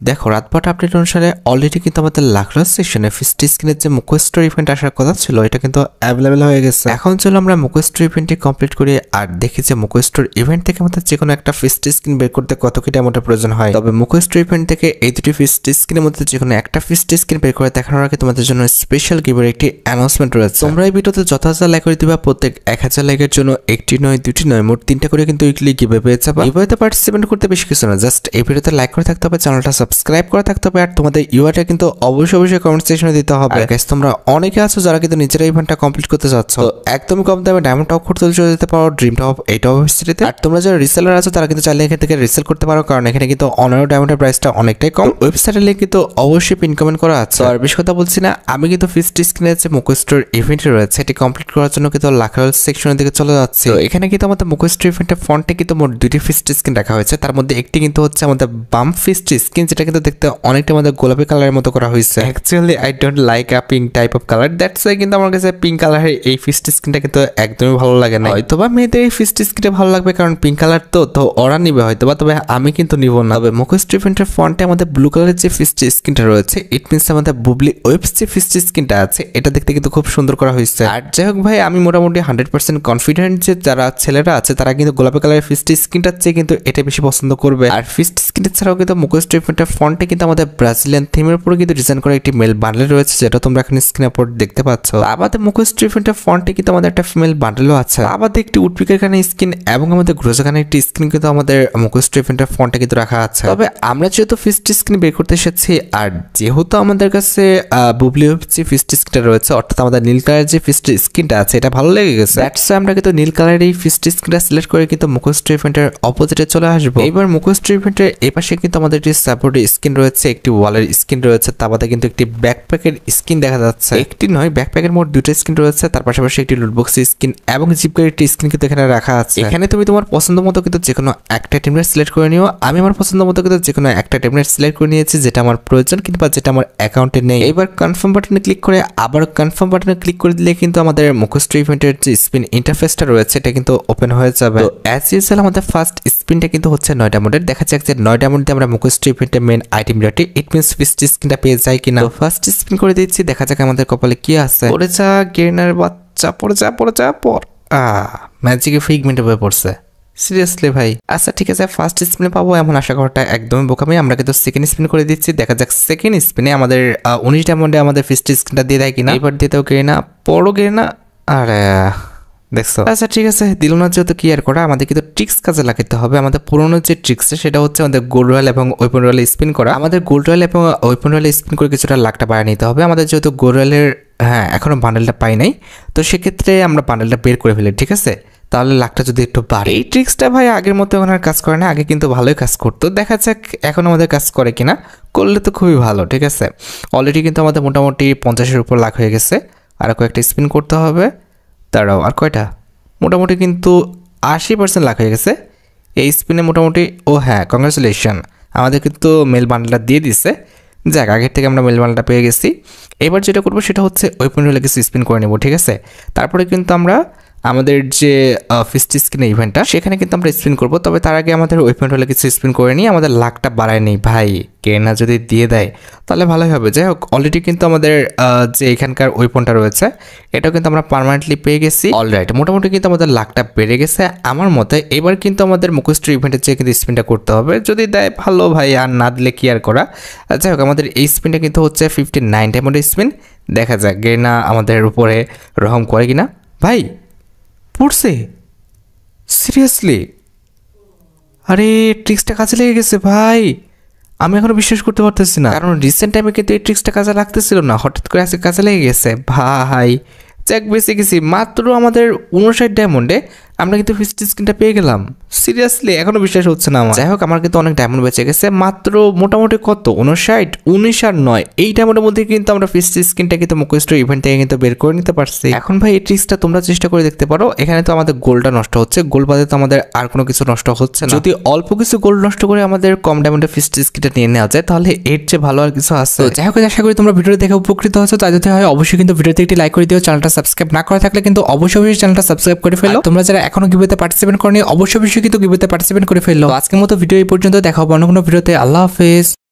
দেখো রাতভর আপডেট অনুসারে অলরেডি কিন্তু আমাদের লাখরাজ সেকশনে ফিস্টি স্কিনের যে মুখোস্টোর ইভেন্ট আসার কথা ছিল এটা কিন্তু অ্যাভেলেবেল হয়ে গেছে। এখন চলো আমরা মুখোস্টোর ইভেন্টটি কমপ্লিট করি আর দেখি যে মুখোস্টোর ইভেন্ট থেকে আমাদের যে কোনো একটা ফিস্টি স্কিন বের করতে কত কি টাইমের প্রয়োজন হয়। তবে মুখোস্টোর ইভেন্ট থেকে এই দুটি ফিস্টি স্কিনের মধ্যে যে কোনো একটা ফিস্টি স্কিন বের করে দেখানোর আগে তোমাদের জন্য স্পেশাল গিভের একটি অ্যানাউন্সমেন্ট রয়েছে। তোমরা এই ভিডিওতে যত হাজার লাইক করে দিবা প্রত্যেক 1000 লাইকের জন্য একটি নয় দুটি নয় মোট 3টা করে কিন্তু উইকলি গিভে পেয়ে যাবা। গিভেতে পার্টিসিপেট করতে বেশি কিছু না, জাস্ট এই ভিডিওতে লাইক করে থাকতে হবে, চ্যানেলটা সাবস্ক্রাইব করে থাকতে হবে আর তোমাদের ইউআইটা কিন্তু অবশ্যই কমেন্ট সেকশনে দিতে হবে। গাইস তোমরা অনেকে আছো যারা কিন্তু নিজেরা ইভেন্টটা কমপ্লিট করতে যাচ্ছ, তো একদমই কম দামে ডায়মন্ড টপ করতে চলে যেতে পারো ড্রিম টপ এই টপ ওয়েবসাইটে। আর তোমরা যারা রিসেলার আছো তারা কিন্তু চাইলে এখান থেকে রিসেল করতে পারো, কারণ এখানে কিন্তু অনারো ডায়মন্ডের প্রাইসটা অনেকটাই কম। ওয়েবসাইটের লিংক কিন্তু অবশ্যই পিন কমেন্ট করা আছে। আর বেশি কথা বলছি না, আমি কিন্তু ফিস্টি স্কিনের যে মুখোস্টোর ইভেন্ট রয়েছে এটি কমপ্লিট করার জন্য কিন্তু লাখরাজ সেকশনের দিকে চলে যাচ্ছে। তো এখানে কিন্তু আমাদের মুখোস্টোর ইভেন্টের ফন্টে কিন্তু মোট দুটি ফিস্টি স্কিন রাখা হয়েছে, তার মধ্যে একটি কিন্তু হচ্ছে আমাদের বাম ফিস্টি স্কিন, যেটা কিন্তু দেখতে অনেকটা আমাদের গোলাপি কালারের মতো করা হয়েছে। Actually I don't like a pink type of colour, that's why কিন্তু আমার কাছে পিঙ্ক কালারের এই ফিস্টি স্কিনটা কিন্তু একদমই ভালো লাগে না। হয়তোবা মেয়েদের এই ফিস্টি স্কিনটা ভালো লাগবে কারণ পিঙ্ক কালার তো ওরা নিবে হয়তোবা, তবে আমি কিন্তু নিব না। তবে মুখোস্টোর ইভেন্টের ফন্টে আমাদের ব্লু কালারের যে ফিস্টি স্কিনটা রয়েছে ইট মিনস আমাদের বুবলি ওয়েবস যে ফিস্টি স্কিনটা আছে এটা দেখতে কিন্তু খুব সুন্দর করা হয়েছে। আর যাই হোক ভাই, আমি মোটামুটি 100% কনফিডেন্ট যে যারা ছেলেরা আছে তারা কিন্তু গোলাপি কালারের ফিস্টি স্কিনটার চেয়ে কিন্তু এটা বেশি পছন্দ করবে। আর ফিস্টি স্কিন ছাড়াও কিন্তু মুখোস্টোর ইভেন্টের ফন্টে কিন্তু আমাদের ব্রাজিলিয়ান থিমের উপরে কিন্তু ডিজাইন করা একটি মেল বান্ডেল রয়েছে, যেটা তোমরা এখানে স্ক্রিনের উপর দেখতে পাচ্ছ। আমাদের মুখোস্টোর ইভেন্টের ফন্টে কিন্তু আমাদের একটা ফিমেল বান্ডেলও আছে। আমাদের একটি উডপিকের এখানে স্কিন এবং আমাদের গ্রোজাখানে একটি স্কিন কিন্তু আমাদের মুখোস্টোর ইভেন্টের ফন্টে কিন্তু রাখা আছে। তবে আমরা যেহেতু ফিস্টি স্কিন বের করতে এসেছি আর যেহেতু আমাদের কাছে বুবলি যে ফিস্টি স্কিনটা রয়েছে অর্থাৎ আমাদের নীল কালারের যে ফিস্টি স্কিনটা আছে এটা ভালো লেগে গেছে, দ্যাটস আমরা কিন্তু নীল কালারের এই ফিস্টি স্কিনটা সিলেক্ট করে কিন্তু মুখোস্টোর ইভেন্টের অপোজিটে চলে আসবো। এবার মুখোস্টোর ইভেন্টের এই পাশে কিন্তু আমাদের একটি সাপোর্টের স্কিন রয়েছে, একটি ওয়ালের স্কিন রয়েছে, তার বাদে কিন্তু একটি ব্যাকপ্যাকের স্কিন দেখা যাচ্ছে। একটি নয়, ব্যাকপ্যাকের মোট দুটো স্কিন রয়েছে, তার পাশাপাশি একটি লুটবক্স স্কিন এবং জিপের একটি স্কিন কিন্তু এখানে রাখা আছে। এখানে তুমি তোমার পছন্দ মতো কিন্তু যে কোনো একটা টেমপ্লেট সিলেক্ট করে নিও। আমি আমার পছন্দ মতো কিন্তু যে কোনো একটা টেমপ্লেট সিলেক্ট করে নিয়েছি যেটা আমার প্রয়োজন কিংবা যেটা আমার অ্যাকাউন্টে নেই। এবার কনফার্ম বাটনে ক্লিক করে আবার কনফার্ম বাটনে ক্লিক করে দিলে কিন্তু আমাদের মুখোস্টোর ইভেন্টের যে স্পিন ইন্টারফেসটা রয়েছে এটা কিন্তু ওপেন হয়ে যাবে। তো অ্যাজ ইউজুয়াল আমাদের ফার্স্ট স্পিনটা কিন্তু হচ্ছে 9 ডায়মন্ডের। দেখা যাক যে 9 ডায়মন্ড দিয়ে আমরা মুখোস্টোর ইভেন্টের মেন আইটেম রেটে ইট মিনস ফিস্টি স্কিনটা পেয়ে যায় কিনা। তো ফার্স্ট স্পিন করে দিচ্ছি, দেখা যাক আমাদের কপালে কি আছে। পড়ে যা গেনার বাচ্চা, পড়ে যা পর ম্যাজিকে ফিগমেন্ট হয়ে পড়ছে সিরিয়াসলি ভাই। আচ্ছা ঠিক আছে, ফার্স্ট স্পিনে পাবো এমন আশা করাটা একদমই বোকামি। আমরা কিন্তু সেকেন্ড স্পিন করে দিচ্ছি, দেখা যাক সেকেন্ড স্পিনে আমাদের 19 ডায়মন্ডে আমাদের ফিস্টি স্কিনটা দিয়ে দেয় কিনা। এবার দিতেও গেনা, পড়ো গেনা, আর দেখছো। আচ্ছা ঠিক আছে, দিল না যেহেতু কি আর করা, আমাদের কিন্তু ট্রিক্স কাজে লাগাতে হবে। আমাদের পুরোনো যে ট্রিক্সটা সেটা হচ্ছে আমাদের গোল্ড রয়্যাল এবং ওয়েপন রয়্যালে স্পিন করা। আমাদের গোল্ড রয়্যাল এবং ওয়েপন রয়্যালে স্পিন করে কিছুটা লাখটা বাড়িয়ে নিতে হবে। আমাদের যেহেতু গোল্ড রয়্যালের এখনো বান্ডেলটা পাই নাই, তো সেক্ষেত্রে আমরা বান্ডেলটা বের করে ফেলি, ঠিক আছে, তাহলে লাখটা যদি একটু বাড়ে। এই ট্রিক্সটা ভাই আগের মতো এখন আর কাজ করে না, আগে কিন্তু ভালোই কাজ করতো। দেখা যাক এখন আমাদের কাজ করে কিনা, করলে তো খুবই ভালো। ঠিক আছে, অলরেডি কিন্তু আমাদের মোটামুটি 50-এর উপর লাখ হয়ে গেছে, আর কয়েকটা স্পিন করতে হবে। দাঁড়াও, আর কয়টা, মোটামুটি কিন্তু 80% লাখ হয়ে গেছে এই স্পিনে মোটামুটি। ও হ্যাঁ, কংগ্রাচুলেশন, আমাদের কিন্তু মেল বান্ডেলটা দিয়ে দিচ্ছে। যাক, আগের থেকে আমরা মেল বান্ডেলটা পেয়ে গেছি। এবার যেটা করবো সেটা হচ্ছে ওয়েপন রয়্যালে কিছু স্পিন করে নেবো, ঠিক আছে। তারপরে কিন্তু আমরা আমাদের যে ফিস্টি স্কিনের ইভেন্টটা সেখানে কিন্তু আমরা স্পিন করবো, তবে তার আগে আমাদের ওয়েপন রয়্যালে কিছু স্পিন করে নিই, আমাদের লাখটা বাড়ায় নেই ভাই। কেনা যদি দিয়ে দেয় তাহলে ভালোই হবে। যাই হোক, অলরেডি কিন্তু আমাদের যে এখানকার ওয়েপনটা রয়েছে এটাও কিন্তু আমরা পার্মানেন্টলি পেয়ে গেছি। অলরাইট, মোটামুটি কিন্তু আমাদের লাখটা বেড়ে গেছে আমার মতে। এবার কিন্তু আমাদের মুখোস্টোর ইভেন্টের চেয়ে কিন্তু স্পিনটা করতে হবে, যদি দেয় ভালো ভাই, আর না দিলে কি আর করা। যাই হোক, আমাদের এই স্পিনটা কিন্তু হচ্ছে 59 ডায়মন্ডের স্পিন। দেখা যাক গেনা আমাদের উপরে রহম করে কিনা। ভাই পড়ছে সিরিয়াসলি, আরে ট্রিক্সটা কাজে লেগে গেছে ভাই, আমি এখনো বিশ্বাস করতে পারতেছি না, কারণ রিসেন্ট টাইমে কিন্তু এই ট্রিক্সটা কাজে লাগতেছিল না, হঠাৎ করে আজকে কাজে লেগে গেছে ভাই। চেক বেঁচে গেছি, মাত্র আমাদের 59 ডায়মন্ডে আমরা কিন্তু ফিস্টি স্কিনটা পেয়ে গেলাম। সিরিয়াসলি এখনো বিশ্বাস হচ্ছে না আমার। যাই হোক, আমার কিন্তু অনেক ডায়মন্ড বেঁচে গেছে, মাত্র মোটামুটি কত 59, 19 আর 9 এই ডায়মন্ডের মধ্যে কিন্তু আমরা ফিস্টি স্কিনটা কিন্তু মুখোস্টোর ইভেন্ট থেকে কিন্তু বের করে নিতে পারছি। এখন ভাই এই ট্রিক্সটা তোমরা চেষ্টা করে দেখতে পারো। এখানে তো আমাদের গোল্ডটা নষ্ট হচ্ছে, গোল্ড বাদে তো আমাদের আর কোনো কিছু নষ্ট হচ্ছে না। যদি অল্প কিছু গোল্ড নষ্ট করে আমাদের কম ডায়মন্ডের ফিস্টি স্কিনটা নিয়ে নেওয়া যায় তাহলে এর চেয়ে ভালো আর কিছু আছে। যাই হোক, আশা করি তোমরা ভিডিও দেখে উপকৃত হচ্ছো। তাই যদি হয় অবশ্যই কিন্তু ভিডিওতে একটি লাইক করে দিও, চ্যানেলটা সাবস্ক্রাইব না করা থাকলে কিন্তু অবশ্যই চ্যানেলটা সাবস্ক্রাইব করে ফেলো। তোমরা যারা এখনো গিভওয়েতে পার্টিসিপেট করনি অবশ্যই কিন্তু গিভওয়েতে পার্টিসিপেট করে ফেলো। আজকের মতো ভিডিও এই পর্যন্ত, দেখা হবে অন্য কোনো ভিডিওতে। আল্লাহ হাফেজ।